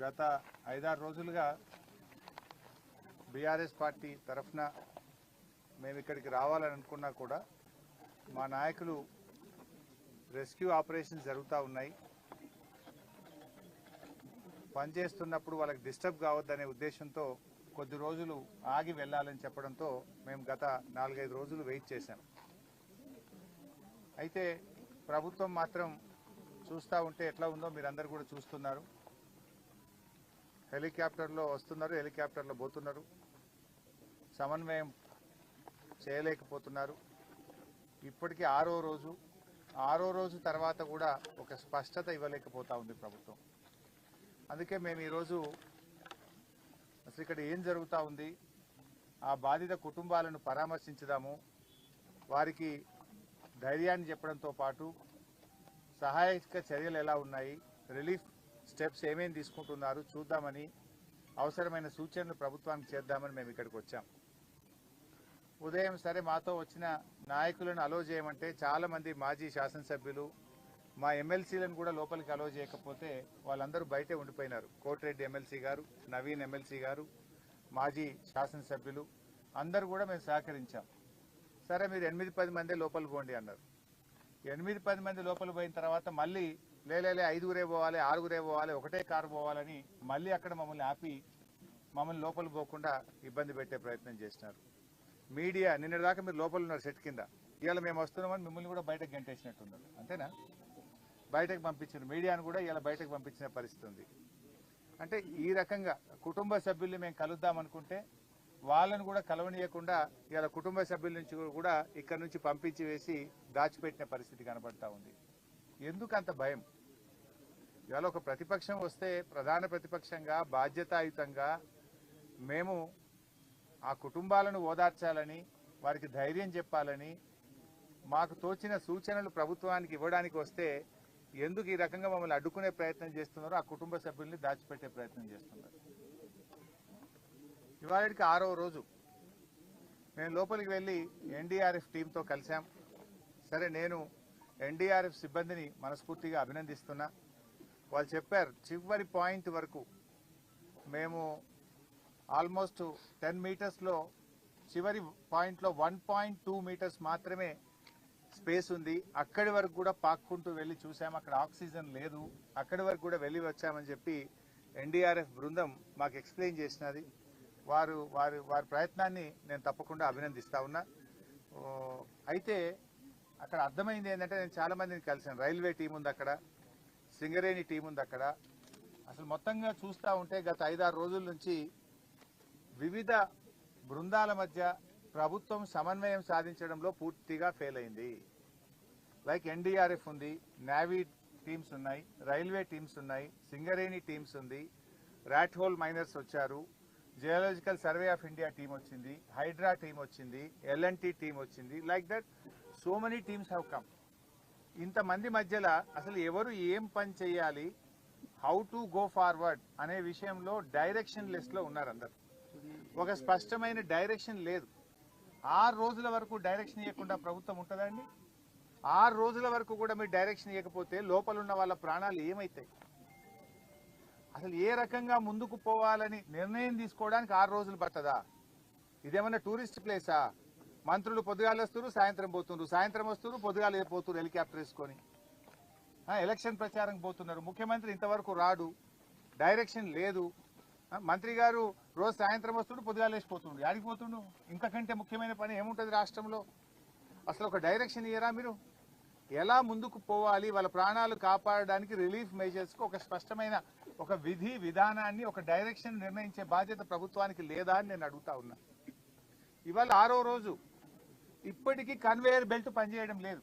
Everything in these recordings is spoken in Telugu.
గత 5-6 రోజులుగా బీఆర్ఎస్ పార్టీ తరఫున మేము ఇక్కడికి రావాలని అనుకున్నా కూడా మా నాయకులు రెస్క్యూ ఆపరేషన్స్ జరుగుతూ ఉన్నాయి. పనిచేస్తున్నప్పుడు వాళ్ళకి డిస్టర్బ్ కావద్దనే ఉద్దేశంతో కొద్ది రోజులు ఆగి వెళ్ళాలని చెప్పడంతో మేము గత 4-5 రోజులు వెయిట్ చేశాం. అయితే ప్రభుత్వం మాత్రం చూస్తూ ఉంటే ఎట్లా ఉందో మీరందరూ కూడా చూస్తున్నారు. హెలికాప్టర్లో వస్తున్నారు, హెలికాప్టర్లో పోతున్నారు, సమన్వయం చేయలేకపోతున్నారు. ఇప్పటికీ 6వ రోజు తర్వాత కూడా ఒక స్పష్టత ఇవ్వలేకపోతా ఉంది ప్రభుత్వం. అందుకే మేము ఈరోజు అసలు ఇక్కడ ఏం జరుగుతూ ఉంది, ఆ బాధిత కుటుంబాలను పరామర్శించుదాము, వారికి ధైర్యాన్ని చెప్పడంతో పాటు సహాయక చర్యలు ఎలా ఉన్నాయి, రిలీఫ్ స్టెప్స్ ఏమేమి తీసుకుంటున్నారు చూద్దామని, అవసరమైన సూచనలు ప్రభుత్వానికి చేద్దామని మేము ఇక్కడికి వచ్చాం. ఉదయం సరే మాతో వచ్చిన నాయకులను అలో చేయమంటే చాలామంది మాజీ శాసనసభ్యులు, మా ఎమ్మెల్సీలను కూడా లోపలికి అలో చేయకపోతే వాళ్ళందరూ బయటే ఉండిపోయినారు. కోటిరెడ్డి ఎమ్మెల్సీ గారు, నవీన్ ఎమ్మెల్సీ గారు, మాజీ శాసనసభ్యులు అందరూ కూడా మేము సహకరించాం. సరే మీరు 8-10 మందే లోపలికి పోండి అన్నారు. 8-10 మంది లోపలికి పోయిన తర్వాత మళ్ళీ లేలే 5గురే పోవాలి, 6గురే పోవాలి, ఒకటే కారు పోవాలని మళ్ళీ అక్కడ మమ్మల్ని ఆపి మమ్మల్ని లోపలికి పోకుండా ఇబ్బంది పెట్టే ప్రయత్నం చేసినారు. మీడియా నిన్నటిదాకా మీరు లోపల ఉన్నారు సెట్ కింద, ఇవాళ మేము వస్తున్నామని మిమ్మల్ని కూడా బయటకు గంటేసినట్టున్నారు. అంతేనా? బయటకు పంపించిన మీడియాను కూడా ఇలా బయటకు పంపించిన పరిస్థితి ఉంది. అంటే ఈ రకంగా కుటుంబ సభ్యుల్ని మేము కలుద్దామనుకుంటే వాళ్ళను కూడా కలవనీయకుండా ఇలా కుటుంబ సభ్యుల నుంచి కూడా ఇక్కడ నుంచి పంపించి వేసి దాచిపెట్టిన పరిస్థితి కనబడతా ఉంది. ఎందుకు అంత భయం? ఇవాళ ఒక ప్రతిపక్షం వస్తే ప్రధాన ప్రతిపక్షంగా బాధ్యతాయుతంగా మేము ఆ కుటుంబాలను ఓదార్చాలని, వారికి ధైర్యం చెప్పాలని, మాకు తోచిన సూచనలు ప్రభుత్వానికి ఇవ్వడానికి వస్తే ఎందుకు ఈ రకంగా మమ్మల్ని అడ్డుకునే ప్రయత్నం చేస్తున్నారో ఆ కుటుంబ సభ్యుల్ని దాచిపెట్టే ప్రయత్నం చేస్తున్నారు. ఇవాళకి 6వ రోజు మేము లోపలికి వెళ్ళి ఎన్డీఆర్ఎఫ్ టీంతో కలిసాం. సరే నేను ఎన్డీఆర్ఎఫ్ సిబ్బందిని మనస్ఫూర్తిగా అభినందిస్తున్నా. వాళ్ళు చెప్పారు చివరి పాయింట్ వరకు మేము ఆల్మోస్ట్ 10 మీటర్స్లో చివరి పాయింట్లో 1.2 మీటర్స్ మాత్రమే స్పేస్ ఉంది. అక్కడి వరకు కూడా పాక్కుంటూ వెళ్ళి చూసాం, అక్కడ ఆక్సిజన్ లేదు, అక్కడి వరకు కూడా వెళ్ళి వచ్చామని చెప్పి ఎన్డీఆర్ఎఫ్ బృందం మాకు ఎక్స్ప్లెయిన్ చేసినది. వారి ప్రయత్నాన్ని నేను తప్పకుండా అభినందిస్తా ఉన్నా. అయితే అక్కడ అర్థమైంది ఏంటంటే, నేను చాలా మందిని కలిసాను. రైల్వే టీం ఉంది అక్కడ, సింగరేణి టీం ఉంది అక్కడ. అసలు మొత్తంగా చూస్తూ ఉంటే గత 5-6 రోజుల నుంచి వివిధ బృందాల మధ్య ప్రభుత్వం సమన్వయం సాధించడంలో పూర్తిగా ఫెయిల్ అయింది. లైక్ ఎన్డీఆర్ఎఫ్ ఉంది, నేవీ టీమ్స్ ఉన్నాయి, రైల్వే టీమ్స్ ఉన్నాయి, సింగరేణి టీమ్స్ ఉంది, ర్యాట్ హోల్ మైనర్స్ వచ్చారు, geological survey of India team వచ్చింది, హైడ్రా టీం వచ్చింది, ఎల్ఎన్టీ టీం వచ్చింది. Like that so many teams have come. ఇంతమంది మధ్యలో అసలు ఎవరు ఏం పని చేయాలి, హౌ టు గో ఫార్వర్డ్ అనే విషయంలో డైరెక్షన్ లెస్లో ఉన్నారు అందరు. ఒక స్పష్టమైన డైరెక్షన్ లేదు. 6 రోజుల వరకు డైరెక్షన్ ఇవ్వకుండా ప్రభుత్వం ఉంటుందండి? 6 రోజుల వరకు కూడా మీరు డైరెక్షన్ ఇవ్వకపోతే లోపల ఉన్న వాళ్ళ ప్రాణాలు ఏమవుతాయి? అసలు ఏ రకంగా ముందుకు పోవాలని నిర్ణయం తీసుకోవడానికి 6 రోజులు పట్టదా? ఇదేమన్నా టూరిస్ట్ ప్లేసా? మంత్రులు పొద్దుగాలు వస్తున్నారు, సాయంత్రం పోతున్నారు, సాయంత్రం వస్తున్నారు, పొద్దుగాలు పోతున్నారు హెలికాప్టర్ వేసుకొని. ఎలక్షన్ ప్రచారం పోతున్నారు. ముఖ్యమంత్రి ఇంతవరకు రాడు, డైరెక్షన్ లేదు. మంత్రి గారు రోజు సాయంత్రం వస్తుండు, పొద్దుగాలు వేసిపోతుండు. ఆడికి పోతుండు. ఇంతకంటే ముఖ్యమైన పని ఏముంటుంది రాష్ట్రంలో? అసలు ఒక డైరెక్షన్ ఇయ్యరా మీరు? ఎలా ముందుకు పోవాలి, వాళ్ళ ప్రాణాలు కాపాడడానికి రిలీఫ్ మెజర్స్కి ఒక స్పష్టమైన ఒక విధి విధానాన్ని, ఒక డైరెక్షన్ నిర్ణయించే బాధ్యత ప్రభుత్వానికి లేదా అని నేను అడుగుతా ఉన్నా. ఇవాళ 6వ రోజు ఇప్పటికీ కన్వేయర్ బెల్ట్ పనిచేయడం లేదు.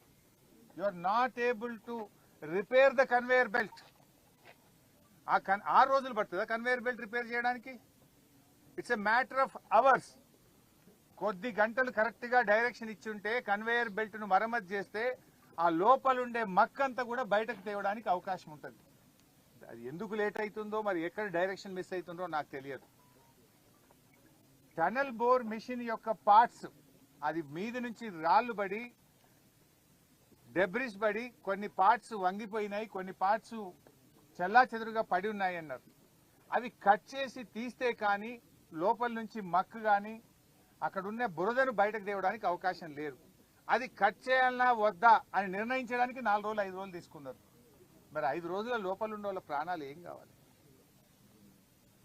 You are not able to repair the conveyor belt. 6 రోజులు పడుతుందా కన్వేయర్ బెల్ట్ రిపేర్ చేయడానికి? It's a matter of hours. కొద్ది గంటలు కరెక్ట్గా డైరెక్షన్ ఇచ్చి ఉంటే కన్వేయర్ బెల్ట్ను మరమ్మతు చేస్తే ఆ లోపలుండే మక్కంతా కూడా బయటకు తేవడానికి అవకాశం ఉంటుంది. అది ఎందుకు లేట్ అవుతుందో, మరి ఎక్కడ డైరెక్షన్ మిస్ అవుతుందో నాకు తెలియదు. టనల్ బోర్ మిషన్ యొక్క పార్ట్స్, అది మీద నుంచి రాళ్లు పడి డెబ్రిస్ పడి కొన్ని పార్ట్స్ వంగిపోయినాయి, కొన్ని పార్ట్స్ చెల్లా చెదురుగా పడి ఉన్నాయి అన్నారు. అవి కట్ చేసి తీస్తే కానీ లోపల నుంచి మక్కు కానీ అక్కడ ఉన్న బురదను బయటకు తేవడానికి అవకాశం లేదు. అది కట్ చేయాలన్నా వద్దా అని నిర్ణయించడానికి 4 రోజులు 5 రోజులు తీసుకున్నారు. మరి 5 రోజుల లోపల ఉన్న వాళ్ళ ప్రాణాలు ఏం కావాలి?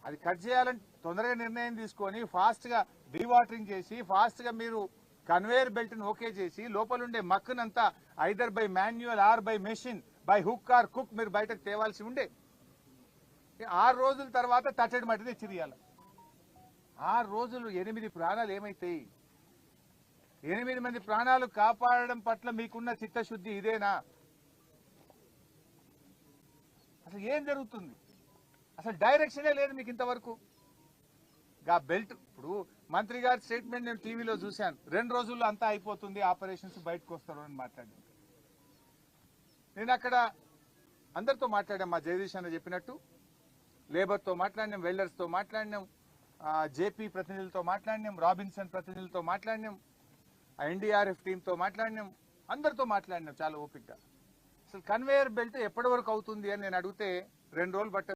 అది కట్ చేయాలని తొందరగా నిర్ణయం తీసుకొని ఫాస్ట్గా డీవాటరింగ్ చేసి ఫాస్ట్గా మీరు కన్వేయర్ బెల్ట్ని ఓకే చేసి లోపల ఉండే మక్కునంతా either by manual or by machine by hook or కుక్ మీరు బయటకు తేవాల్సి ఉండే. 6 రోజుల తర్వాత తట్టడి మట్టి తెచ్చి తీయాలి. 6 రోజులు 8 ప్రాణాలు ఏమైతాయి? 8 మంది ప్రాణాలు కాపాడడం పట్ల మీకున్న చిత్తశుద్ధి ఇదేనా? అసలు ఏం జరుగుతుంది? అసలు డైరెక్షనే లేదు మీకు ఇంతవరకు. గా బెల్ట్ ఇప్పుడు మంత్రి గారి స్టేట్మెంట్ నేను టీవీలో చూశాను. 2 రోజుల్లో అంతా అయిపోతుంది, ఆపరేషన్స్ బయటకు వస్తారు అని మాట్లాడాను. నేను అక్కడ అందరితో మాట్లాడాం. మా జగదీష్ అన్న చెప్పినట్టు లేబర్తో మాట్లాడినాం, వెల్డర్స్తో మాట్లాడినాం, జేపీ ప్రతినిధులతో మాట్లాడినాం, రాబిన్సన్ ప్రతినిధులతో మాట్లాడినాం, ఎన్డీఆర్ఎఫ్ టీంతో మాట్లాడినాం, అందరితో మాట్లాడినాం చాలా ఓపికగా. అసలు కన్వేయర్ బెల్ట్ ఎప్పటి వరకు అవుతుంది అని నేను అడిగితే 2 రోజులు పట్ట